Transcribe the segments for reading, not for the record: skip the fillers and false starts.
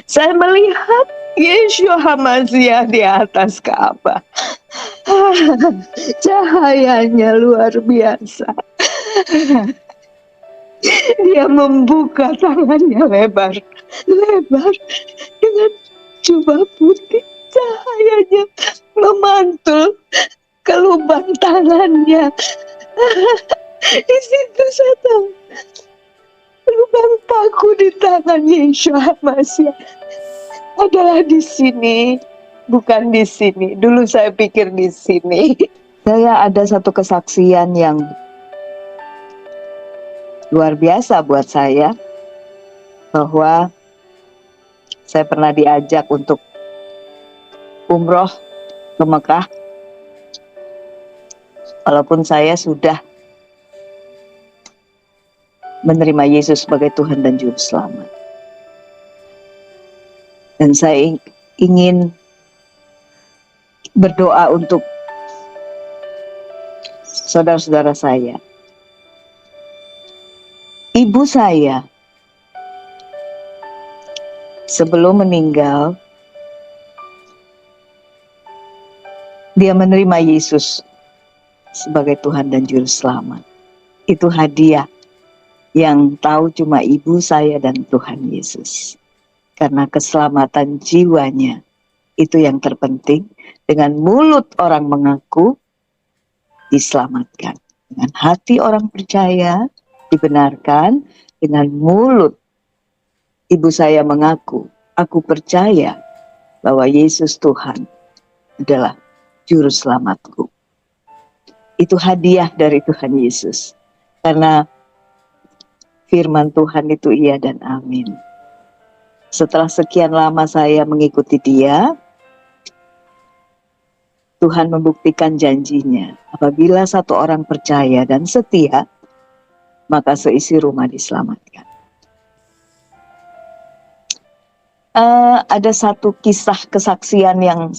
Saya melihat Yeshua HaMashiach di atas Ka'bah. Cahayanya luar biasa. Dia membuka tangannya lebar dengan jubah putih. Cahayanya memantul ke lubang tangannya. Di situ saya tahu lubang paku di tangan Yeshua HaMashiach adalah di sini, bukan di sini. Dulu saya pikir di sini. Saya ada satu kesaksian yang luar biasa buat saya, bahwa saya pernah diajak untuk umroh ke Mekah, walaupun saya sudah menerima Yesus sebagai Tuhan dan Juru Selamat. Dan saya ingin berdoa untuk saudara-saudara saya. Ibu saya sebelum meninggal, dia menerima Yesus sebagai Tuhan dan Juru Selamat. Itu hadiah yang tahu cuma ibu saya dan Tuhan Yesus. Karena keselamatan jiwanya itu yang terpenting. Dengan mulut orang mengaku, diselamatkan. Dengan hati orang percaya, dibenarkan. Dengan mulut ibu saya mengaku, aku percaya bahwa Yesus Tuhan adalah Juru Selamatku. Itu hadiah dari Tuhan Yesus. Karena firman Tuhan itu iya dan amin. Setelah sekian lama saya mengikuti dia, Tuhan membuktikan janjinya. Apabila satu orang percaya dan setia, maka seisi rumah diselamatkan. Ada satu kisah kesaksian yang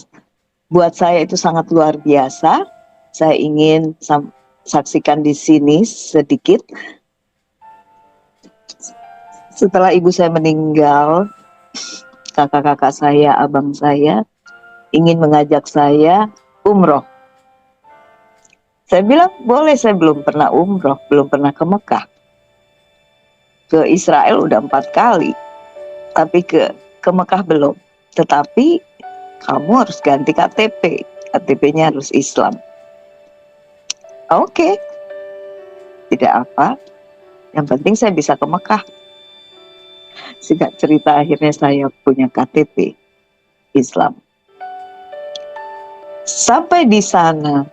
buat saya itu sangat luar biasa. Saya ingin saksikan di sini sedikit. Setelah ibu saya meninggal, kakak-kakak saya, abang saya ingin mengajak saya umroh. Saya bilang boleh, saya belum pernah umroh, belum pernah ke Mekah. Ke Israel udah 4 kali, tapi ke Mekah belum. Tetapi kamu harus ganti KTP, KTP-nya harus Islam. Oke, tidak apa, yang penting saya bisa ke Mekah. Singkat cerita, akhirnya saya punya KTP Islam. Sampai di sana,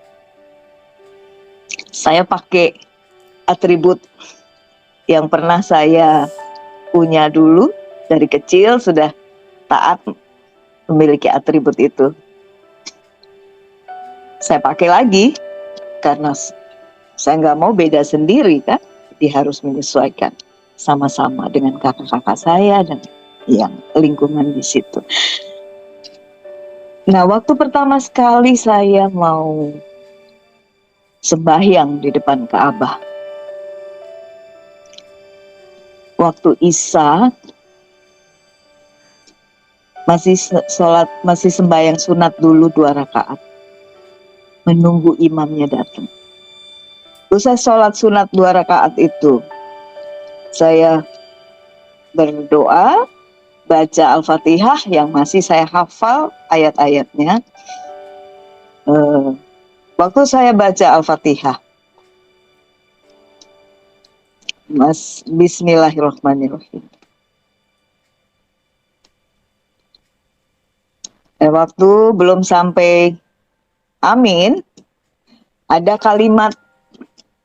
saya pakai atribut yang pernah saya punya dulu. Dari kecil sudah taat memiliki atribut itu. Saya pakai lagi, karena saya nggak mau beda sendiri kan. Jadi harus menyesuaikan sama-sama dengan kakak-kakak saya dan yang lingkungan di situ. Nah, waktu pertama sekali saya mau sembahyang di depan Ka'bah, waktu Isya, masih sembahyang sunat dulu 2 rakaat, menunggu imamnya datang. Usai sholat sunat 2 rakaat itu, saya berdoa, baca Al-Fatihah yang masih saya hafal ayat-ayatnya. Waktu saya baca Al-Fatihah, Bismillahirrahmanirrahim. Waktu belum sampai amin, ada kalimat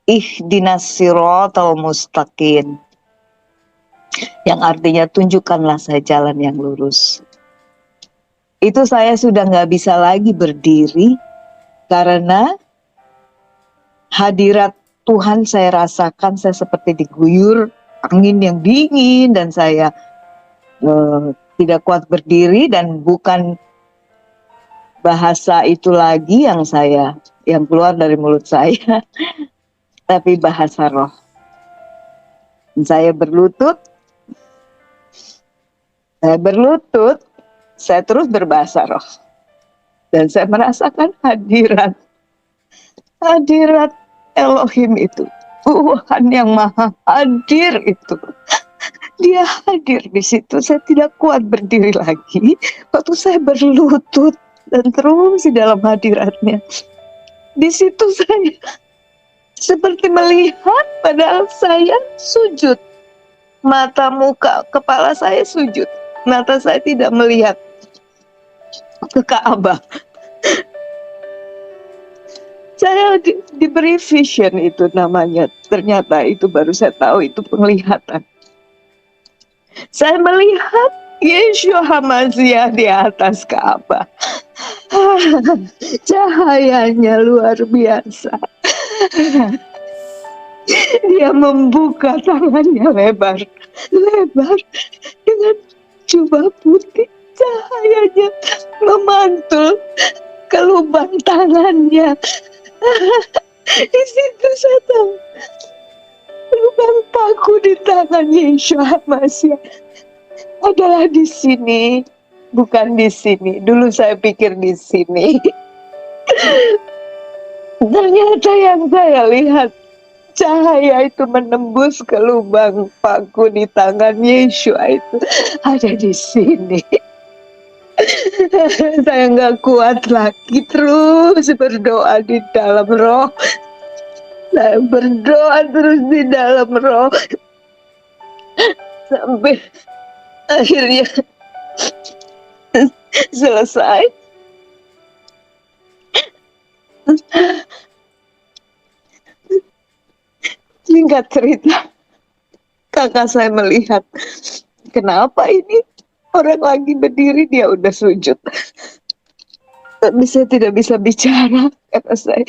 ihdinas siratal mustaqim, yang artinya tunjukkanlah saya jalan yang lurus. Itu saya sudah nggak bisa lagi berdiri, karena hadirat Tuhan saya rasakan. Saya seperti diguyur angin yang dingin, dan saya tidak kuat berdiri, dan bukan bahasa itu lagi yang keluar dari mulut saya, tapi bahasa roh. Saya berlutut, Saya berlutut, saya terus berbahasa roh. Dan saya merasakan hadirat Elohim itu. Tuhan yang maha hadir itu. Dia hadir di situ. Saya tidak kuat berdiri lagi. Waktu saya berlutut dan terus di dalam hadiratnya. Di situ saya seperti melihat, padahal saya sujud. Mata, muka, kepala saya sujud. Mata saya tidak melihat ke Ka'bah. Saya diberi vision itu namanya. Ternyata itu baru saya tahu itu penglihatan. Saya melihat Yeshua HaMashiach di atas Ka'bah. Cahayanya luar biasa. Dia membuka tangannya lebar dengan jubah putih. Cahayanya memantul ke lubang tangannya. Di situ saya tahu lubang paku di tangan Yeshua HaMashiach adalah di sini, bukan di sini. Dulu saya pikir di sini. Ternyata yang saya lihat, cahaya itu menembus ke lubang paku di tangan Yeshua itu ada di sini. Saya nggak kuat lagi, terus berdoa di dalam roh. Saya berdoa terus di dalam roh sampai akhirnya selesai. Singkat cerita, kakak saya melihat, kenapa ini orang lagi berdiri dia udah sujud. Tapi saya tidak bisa bicara, kata saya,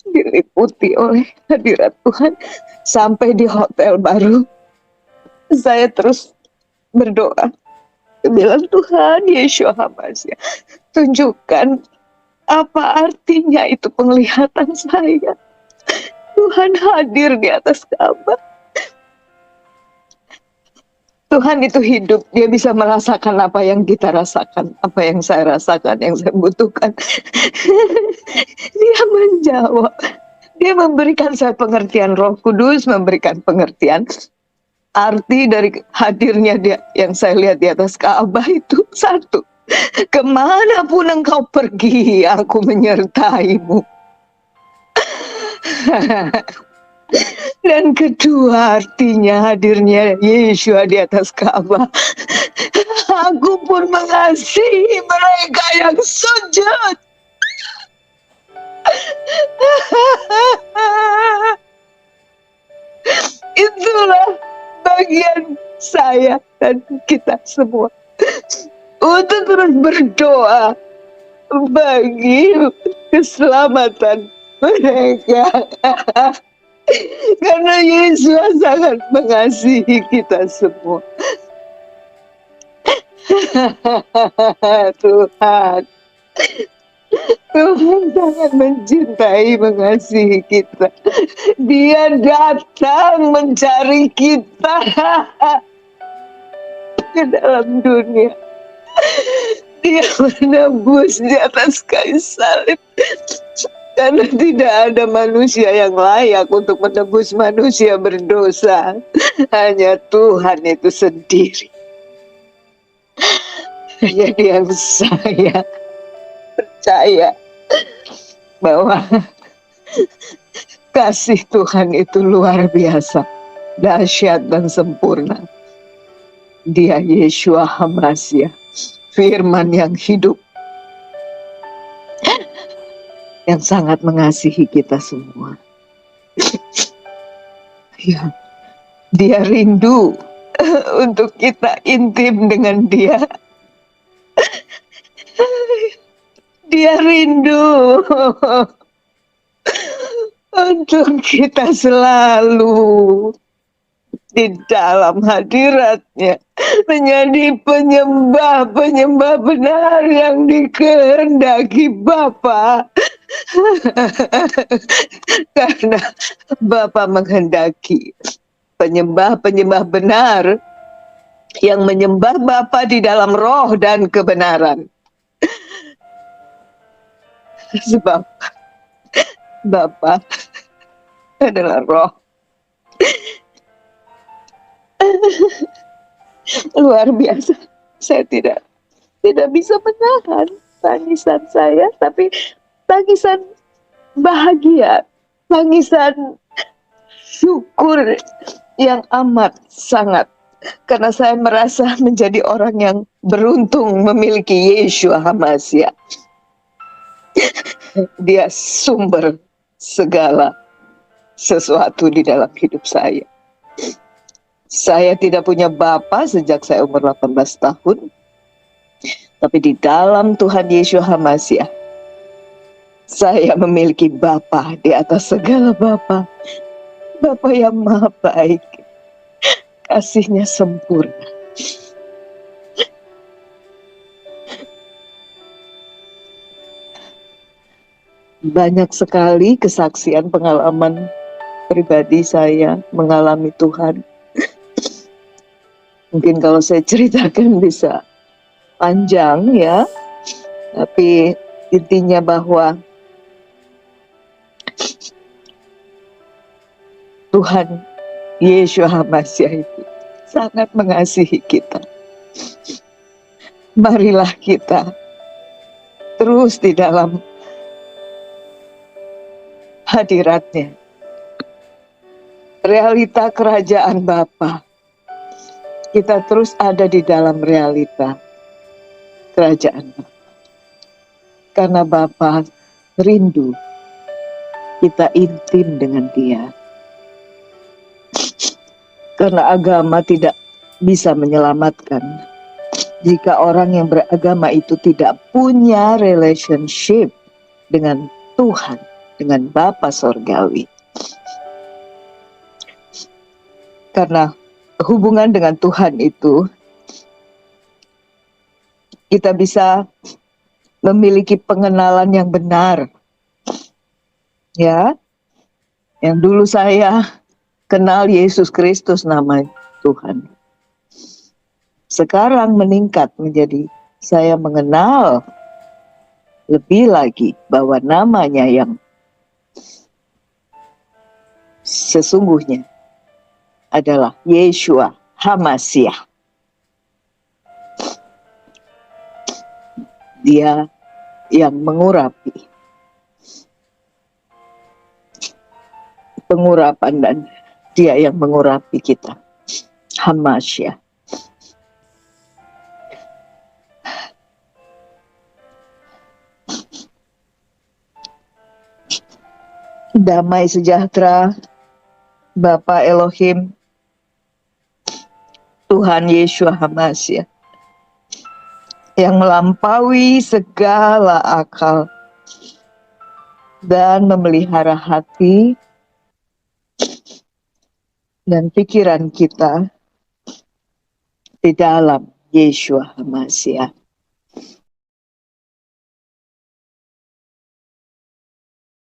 diliputi oleh hadirat Tuhan. Sampai di hotel baru, saya terus berdoa, bilang, Tuhan Yeshua HaMashiach, tunjukkan apa artinya itu penglihatan saya. Tuhan hadir di atas Ka'bah. Tuhan itu hidup, dia bisa merasakan apa yang kita rasakan, apa yang saya rasakan, yang saya butuhkan. Dia menjawab, dia memberikan saya pengertian. Roh Kudus memberikan pengertian. Arti dari hadirnya dia yang saya lihat di atas Ka'bah itu satu, kemanapun engkau pergi, aku menyertaimu. Dan kedua artinya hadirnya Yeshua di atas Ka'bah, aku pun mengasihi mereka yang sujud. Itulah bagian saya dan kita semua untuk terus berdoa bagi keselamatan mereka. Karena Yesus sangat mengasihi kita semua. Tuhan sangat mencintai, mengasihi kita. Dia datang mencari kita ke dalam dunia. Dia menebus di atas kayu salib. Karena tidak ada manusia yang layak untuk menebus manusia berdosa. Hanya Tuhan itu sendiri. Jadi yang saya percaya bahwa kasih Tuhan itu luar biasa, dahsyat dan sempurna. Dia Yeshua HaMashiach, firman yang hidup, yang sangat mengasihi kita semua. Ya, dia rindu untuk kita intim dengan dia. Dia rindu untuk kita selalu di dalam hadiratnya, menjadi penyembah-penyembah benar yang dikehendaki Bapa. Karena Bapa menghendaki penyembah-penyembah benar yang menyembah Bapa di dalam roh dan kebenaran. Sebab Bapa adalah roh. Luar biasa. Saya tidak bisa menahan tangisan saya, tapi tangisan bahagia, tangisan syukur yang amat sangat, karena saya merasa menjadi orang yang beruntung memiliki Yeshua HaMashiach. Dia sumber segala sesuatu di dalam hidup saya. Saya tidak punya bapa sejak saya umur 18 tahun. Tapi di dalam Tuhan Yeshua HaMashiach, saya memiliki Bapa di atas segala Bapa. Bapa yang maha baik. Kasih-Nya sempurna. Banyak sekali kesaksian pengalaman pribadi saya mengalami Tuhan. Mungkin kalau saya ceritakan bisa panjang ya. Tapi intinya bahwa Tuhan Yeshua HaMashiach itu sangat mengasihi kita. Marilah kita terus di dalam hadirat-Nya. Realita kerajaan Bapa. Kita terus ada di dalam realita kerajaan Bapa. Karena Bapa rindu kita intim dengan Dia. Karena agama tidak bisa menyelamatkan jika orang yang beragama itu tidak punya relationship dengan Tuhan, dengan Bapa Sorgawi. Karena hubungan dengan Tuhan itu, kita bisa memiliki pengenalan yang benar. Ya, yang dulu saya kenal Yesus Kristus nama Tuhan. Sekarang meningkat menjadi saya mengenal lebih lagi bahwa namanya yang sesungguhnya adalah Yeshua HaMashiach. Dia yang mengurapi pengurapan dan Dia yang mengurapi kita. HaMashiach. Damai sejahtera Bapa Elohim, Tuhan Yeshua HaMashiach, yang melampaui segala akal dan memelihara hati dan pikiran kita di dalam Yeshua HaMashiach.